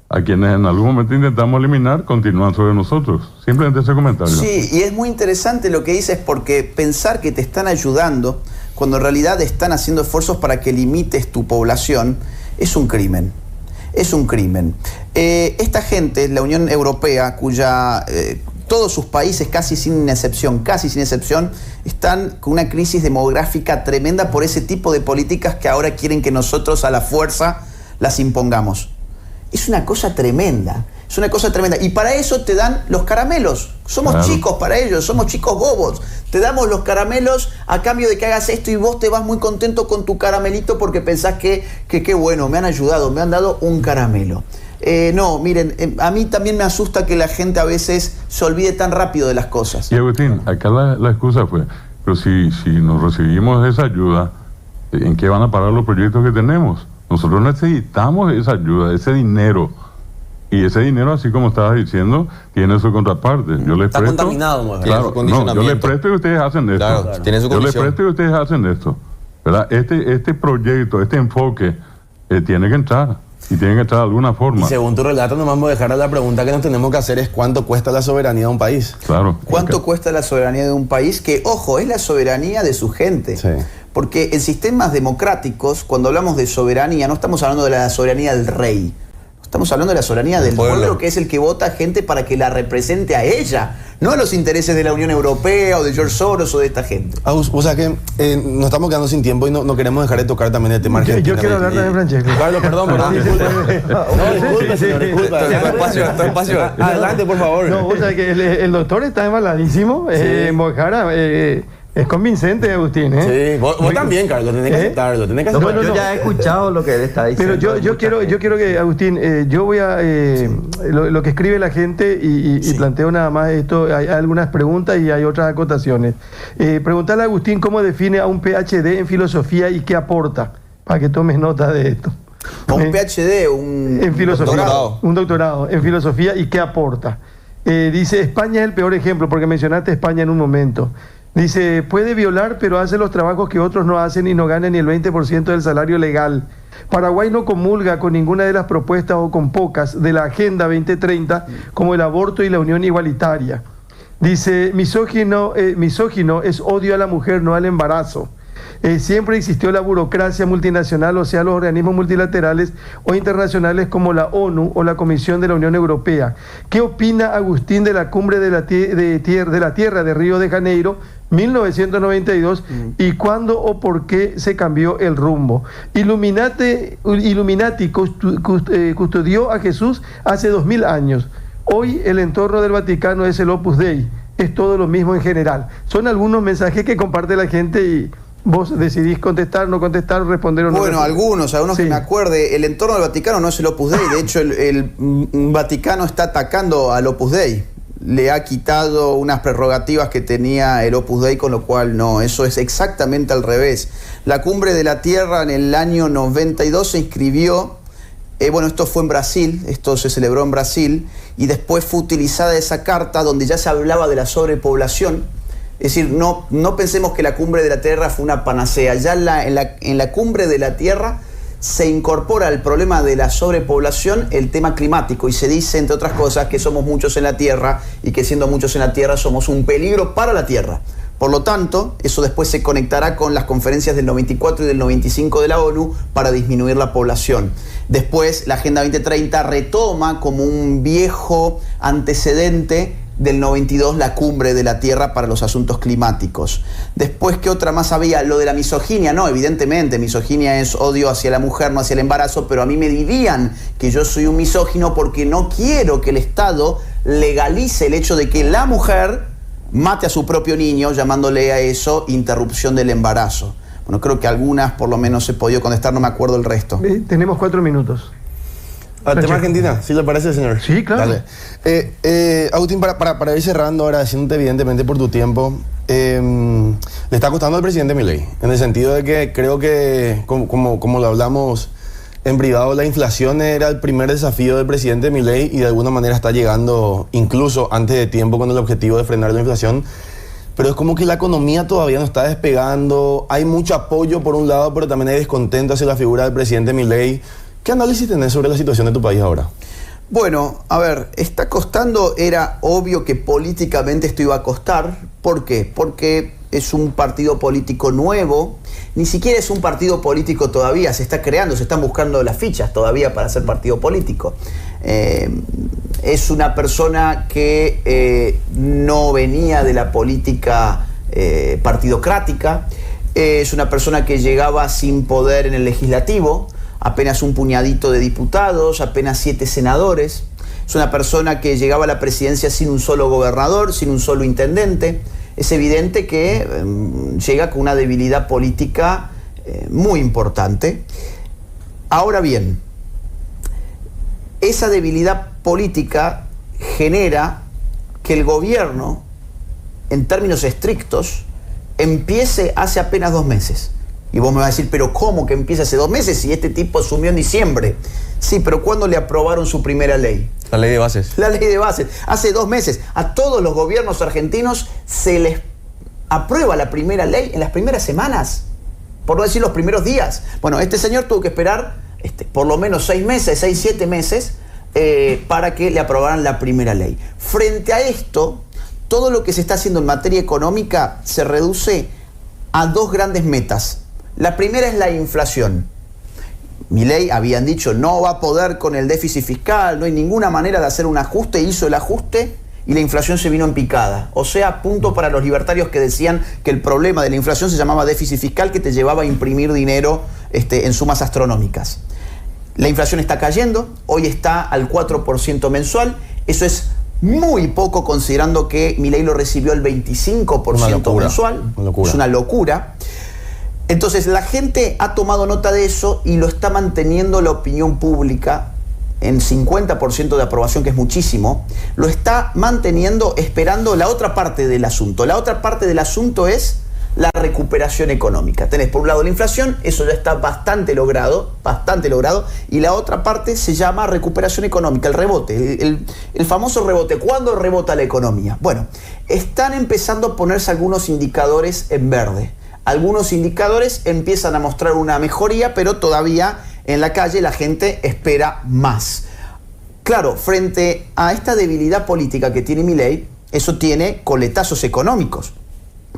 a quienes en algún momento intentamos eliminar, continúan sobre nosotros. Simplemente ese comentario. Sí, y es muy interesante lo que dices, porque pensar que te están ayudando cuando en realidad están haciendo esfuerzos para que limites tu población es un crimen. Es un crimen. Esta gente, la Unión Europea, cuya todos sus países, casi sin excepción, están con una crisis demográfica tremenda por ese tipo de políticas que ahora quieren que nosotros a la fuerza las impongamos. Es una cosa tremenda, es una cosa tremenda. Y para eso te dan los caramelos. Somos chicos para ellos, somos chicos bobos. Te damos los caramelos a cambio de que hagas esto y vos te vas muy contento con tu caramelito porque pensás que qué bueno, me han ayudado, me han dado un caramelo. No, miren, a mí también me asusta que la gente a veces se olvide tan rápido de las cosas. Y Agustín, acá la excusa fue, pero si nos recibimos esa ayuda, ¿en qué van a parar los proyectos que tenemos? Nosotros necesitamos esa ayuda, ese dinero. Y ese dinero, así como estabas diciendo, tiene su contraparte. Yo les Está presto, contaminado, ¿no? Claro, no, yo les presto y ustedes hacen esto. Claro, tiene su yo les comisión. presto y ustedes hacen esto. ¿Verdad? Este proyecto, este enfoque, tiene que entrar. Y tiene que entrar de alguna forma. Y según tu relato, nomás vamos a dejar la pregunta que nos tenemos que hacer es ¿cuánto cuesta la soberanía de un país? Claro. ¿Cuánto cuesta la soberanía de un país? Que, ojo, es la soberanía de su gente. Sí. Porque en sistemas democráticos, cuando hablamos de soberanía, no estamos hablando de la soberanía del rey. Estamos hablando de la soberanía del pueblo, que es el que vota gente para que la represente a ella, no a los intereses de la Unión Europea o de George Soros o de esta gente. O sea que nos estamos quedando sin tiempo y no queremos dejar de tocar también el tema argentino. Yo quiero hablar también, Francesco. Carlos, perdón, disculpe. No, disculpe, señor, disculpe. Tu espacio. Adelante, por favor. No, o sea que el doctor está embaladísimo. Mojara, es convincente, Agustín. Sí, vos también, Carlos, tenés que aceptarlo. Tenés que aceptarlo. Yo ya he escuchado lo que él está diciendo. Pero yo quiero que, Agustín, yo voy a... lo que escribe la gente y planteo nada más esto, hay algunas preguntas y hay otras acotaciones. Preguntarle a Agustín cómo define a un PhD en filosofía y qué aporta, para que tomes nota de esto. Un PhD, en filosofía, un doctorado en filosofía y qué aporta. Dice, España es el peor ejemplo, porque mencionaste España en un momento. Dice, puede violar, pero hace los trabajos que otros no hacen y no gana ni el 20% del salario legal. Paraguay no comulga con ninguna de las propuestas o con pocas de la Agenda 2030, como el aborto y la unión igualitaria. Dice, misógino es odio a la mujer, no al embarazo. Siempre existió la burocracia multinacional, o sea, los organismos multilaterales o internacionales como la ONU o la Comisión de la Unión Europea. ¿Qué opina Agustín de la cumbre de la Tierra de Río de Janeiro, 1992, y cuándo o por qué se cambió el rumbo? Illuminati custodió a Jesús hace 2000 años. Hoy el entorno del Vaticano es el Opus Dei. Es todo lo mismo en general. Son algunos mensajes que comparte la gente y vos decidís contestar, no contestar, responder o no. Bueno, algunos sí. Que me acuerde, el entorno del Vaticano no es el Opus Dei, de hecho el Vaticano está atacando al Opus Dei, le ha quitado unas prerrogativas que tenía el Opus Dei, con lo cual no, eso es exactamente al revés. La Cumbre de la Tierra en el año 92 se inscribió, esto fue en Brasil, esto se celebró en Brasil, y después fue utilizada esa carta donde ya se hablaba de la sobrepoblación. Es decir, no pensemos que la Cumbre de la Tierra fue una panacea. Ya en la Cumbre de la Tierra se incorpora al problema de la sobrepoblación el tema climático y se dice, entre otras cosas, que somos muchos en la Tierra y que siendo muchos en la Tierra somos un peligro para la Tierra. Por lo tanto, eso después se conectará con las conferencias del 94 y del 95 de la ONU para disminuir la población. Después, la Agenda 2030 retoma como un viejo antecedente del 92 la Cumbre de la Tierra para los asuntos climáticos. Después, ¿qué otra más había? Lo de la misoginia, no, evidentemente, misoginia es odio hacia la mujer, no hacia el embarazo, pero a mí me dirían que yo soy un misógino porque no quiero que el Estado legalice el hecho de que la mujer mate a su propio niño, llamándole a eso interrupción del embarazo. Bueno, creo que algunas por lo menos he podido contestar, no me acuerdo el resto. Tenemos 4 minutos. ¿Al tema Argentina? ¿Sí le parece, señor? Sí, claro. Dale. Agustín, para ir cerrando, agradeciéndote evidentemente por tu tiempo, le está costando al presidente Milei, en el sentido de que creo que, como lo hablamos en privado, la inflación era el primer desafío del presidente Milei y de alguna manera está llegando incluso antes de tiempo con el objetivo de frenar la inflación. pero es como que la economía todavía no está despegando. Hay mucho apoyo por un lado, pero también hay descontento hacia la figura del presidente Milei. ¿Qué análisis tenés sobre la situación de tu país ahora? Bueno, a ver, está costando, era obvio que políticamente esto iba a costar. ¿Por qué? Porque es un partido político nuevo, ni siquiera es un partido político todavía, se está creando, se están buscando las fichas todavía para ser partido político. Es una persona que no venía de la política partidocrática, es una persona que llegaba sin poder en el legislativo, apenas un puñadito de diputados, apenas 7 senadores. Es una persona que llegaba a la presidencia sin un solo gobernador, sin un solo intendente. Es evidente que llega con una debilidad política muy importante. Ahora bien, esa debilidad política genera que el gobierno, en términos estrictos, empiece hace apenas 2 meses. Y vos me vas a decir, pero ¿cómo que empieza hace 2 meses si este tipo asumió en diciembre? Sí, pero ¿cuándo le aprobaron su primera ley? La ley de bases. La ley de bases. Hace 2 meses. A todos los gobiernos argentinos se les aprueba la primera ley en las primeras semanas, por no decir los primeros días. Bueno, este señor tuvo que esperar por lo menos 6 meses, 6, 7 meses, para que le aprobaran la primera ley. Frente a esto, todo lo que se está haciendo en materia económica se reduce a 2 grandes metas. La primera es la inflación. Milei, habían dicho, no va a poder con el déficit fiscal, no hay ninguna manera de hacer un ajuste, hizo el ajuste y la inflación se vino en picada. O sea, punto para los libertarios que decían que el problema de la inflación se llamaba déficit fiscal, que te llevaba a imprimir dinero en sumas astronómicas. La inflación está cayendo, hoy está al 4% mensual, eso es muy poco considerando que Milei lo recibió el 25% mensual. Es una locura. Entonces la gente ha tomado nota de eso y lo está manteniendo la opinión pública en 50% de aprobación, que es muchísimo. Lo está manteniendo esperando la otra parte del asunto. La otra parte del asunto es la recuperación económica. Tenés por un lado la inflación, eso ya está bastante logrado, y la otra parte se llama recuperación económica, el rebote, el famoso rebote. ¿Cuándo rebota la economía? Bueno, están empezando a ponerse algunos indicadores en verde. Algunos indicadores empiezan a mostrar una mejoría, pero todavía en la calle la gente espera más. Claro, frente a esta debilidad política que tiene Milei, eso tiene coletazos económicos.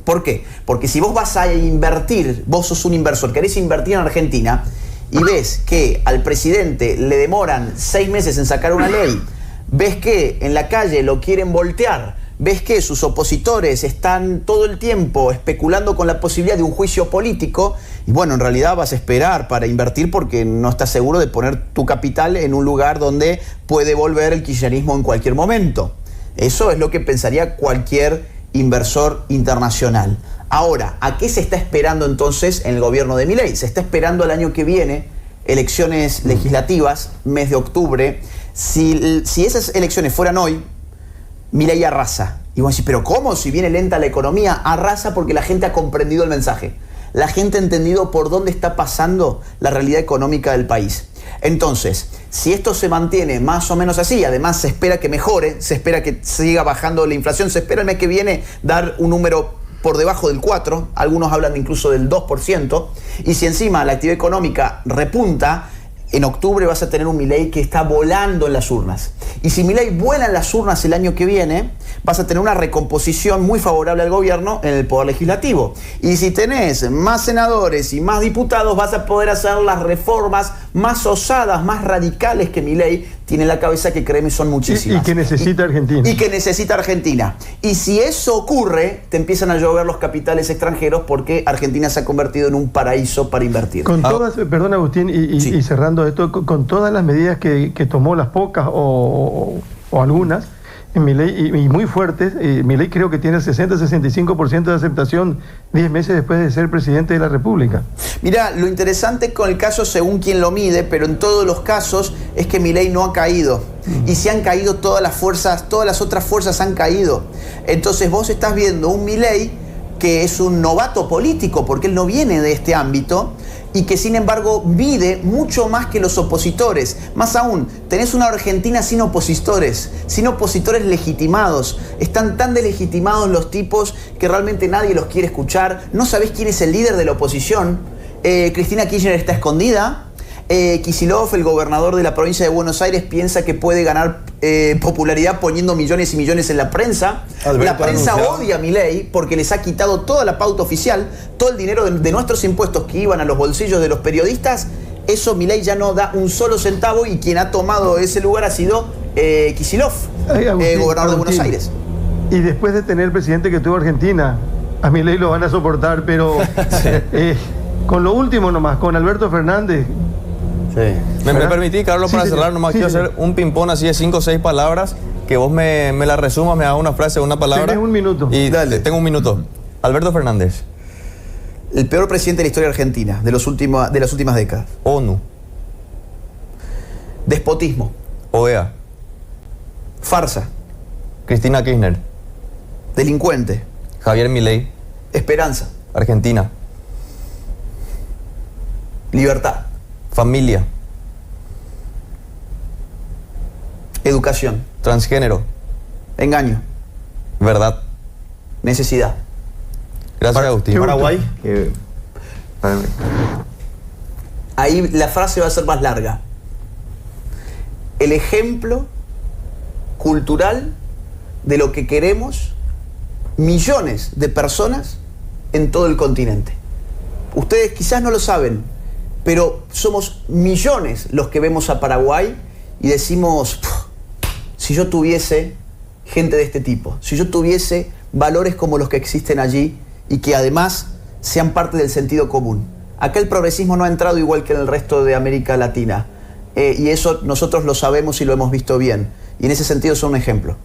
¿Por qué? Porque si vos vas a invertir, vos sos un inversor, querés invertir en Argentina y ves que al presidente le demoran 6 meses en sacar una ley, ves que en la calle lo quieren voltear, ves que sus opositores están todo el tiempo especulando con la posibilidad de un juicio político, y bueno, en realidad vas a esperar para invertir porque no estás seguro de poner tu capital en un lugar donde puede volver el kirchnerismo en cualquier momento. Eso es lo que pensaría cualquier inversor internacional. Ahora, ¿a qué se está esperando entonces en el gobierno de Milei? Se está esperando el año que viene, elecciones legislativas, mes de octubre. Si esas elecciones fueran hoy, Milei arrasa. Y vos decís, ¿pero cómo? Si viene lenta la economía, arrasa porque la gente ha comprendido el mensaje. La gente ha entendido por dónde está pasando la realidad económica del país. Entonces, si esto se mantiene más o menos así, además se espera que mejore, se espera que siga bajando la inflación, se espera el mes que viene dar un número por debajo del 4%, algunos hablan incluso del 2%, y si encima la actividad económica repunta, en octubre vas a tener un Milei que está volando en las urnas. Y si Milei vuela en las urnas el año que viene, vas a tener una recomposición muy favorable al gobierno en el poder legislativo. Y si tenés más senadores y más diputados, vas a poder hacer las reformas más osadas, más radicales que Milei tiene en la cabeza, que créeme son muchísimas. Y que necesita Argentina. Y que necesita Argentina. Y si eso ocurre, te empiezan a llover los capitales extranjeros porque Argentina se ha convertido en un paraíso para invertir. Con todas, perdón Agustín, Sí. y cerrando esto, con todas las medidas que tomó, las pocas o algunas, en Milei, y muy fuertes, Milei creo que tiene el 60-65% de aceptación 10 meses después de ser presidente de la República. Mirá, lo interesante con el caso según quien lo mide, pero en todos los casos es que Milei no ha caído. Y si han caído todas las fuerzas, todas las otras fuerzas han caído. Entonces vos estás viendo un Milei que es un novato político, porque él no viene de este ámbito, y que sin embargo mide mucho más que los opositores. Más aún, tenés una Argentina sin opositores legitimados. Están tan deslegitimados los tipos que realmente nadie los quiere escuchar. No sabés quién es el líder de la oposición. Cristina Kirchner está escondida. Kicillof, el gobernador de la provincia de Buenos Aires, piensa que puede ganar popularidad poniendo millones y millones en la prensa. La prensa odia a Milei porque les ha quitado toda la pauta oficial, todo el dinero de nuestros impuestos que iban a los bolsillos de los periodistas. Eso Milei ya no da un solo centavo, y quien ha tomado ese lugar ha sido Kicillof, gobernador de Buenos Aires. Y después de tener el presidente que tuvo Argentina, a Milei lo van a soportar, pero con lo último nomás, con Alberto Fernández. Sí. ¿Me permitís, Carlos, para cerrar? Nomás quiero hacer un ping-pong así de 5 o 6 palabras, que vos me la resumas, me hagas una frase, una palabra. Tenés un minuto. Y dale, tengo un minuto. Alberto Fernández. El peor presidente de la historia argentina, de las últimas décadas. ONU. Despotismo. OEA. Farsa. Cristina Kirchner. Delincuente. Javier Milei. Esperanza. Argentina. Libertad. Familia. Educación. Transgénero. Engaño. Verdad. Necesidad. Gracias, Agustín. Paraguay. Ahí la frase va a ser más larga. El ejemplo cultural de lo que queremos millones de personas en todo el continente. Ustedes quizás no lo saben, pero somos millones los que vemos a Paraguay y decimos, si yo tuviese gente de este tipo, si yo tuviese valores como los que existen allí y que además sean parte del sentido común. Acá el progresismo no ha entrado igual que en el resto de América Latina, y eso nosotros lo sabemos y lo hemos visto bien, y en ese sentido son un ejemplo.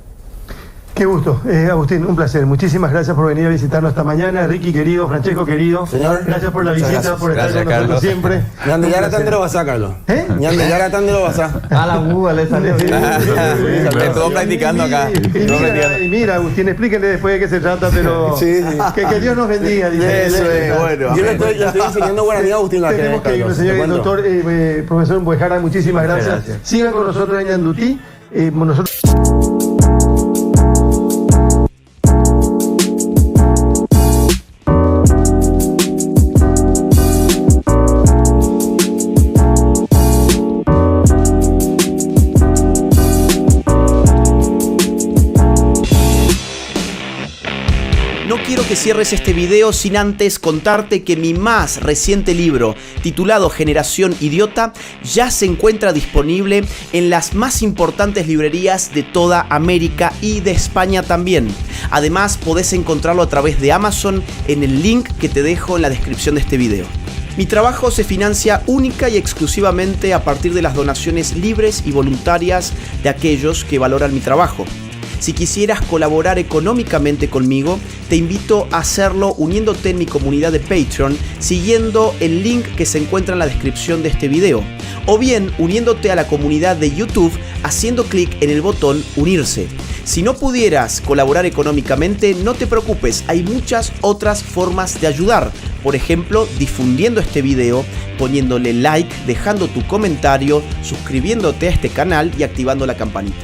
Qué gusto, Agustín, un placer. Muchísimas gracias por venir a visitarnos esta mañana. Ricky querido, Francesco querido. Señor, gracias por la visita, por estar con nosotros siempre. Ñande ya te lo vas a, Carlos. Ñande ya te lo vas a. A la buga le salió. Estuvo practicando acá. Y mira, Agustín, explíquenle después de qué se trata, pero que Dios nos bendiga. Eso es, bueno. Yo le estoy enseñando guaraní a Agustín. Tenemos que ir, señor doctor, profesor Buejara, muchísimas gracias. Sigan con nosotros en Ñandutí. Nosotros... Quiero que cierres este video sin antes contarte que mi más reciente libro, titulado Generación Idiota, ya se encuentra disponible en las más importantes librerías de toda América y de España también. Además, podés encontrarlo a través de Amazon en el link que te dejo en la descripción de este video. Mi trabajo se financia única y exclusivamente a partir de las donaciones libres y voluntarias de aquellos que valoran mi trabajo. Si quisieras colaborar económicamente conmigo, te invito a hacerlo uniéndote en mi comunidad de Patreon, siguiendo el link que se encuentra en la descripción de este video, o bien uniéndote a la comunidad de YouTube haciendo clic en el botón Unirse. Si no pudieras colaborar económicamente, no te preocupes, hay muchas otras formas de ayudar. Por ejemplo, difundiendo este video, poniéndole like, dejando tu comentario, suscribiéndote a este canal y activando la campanita.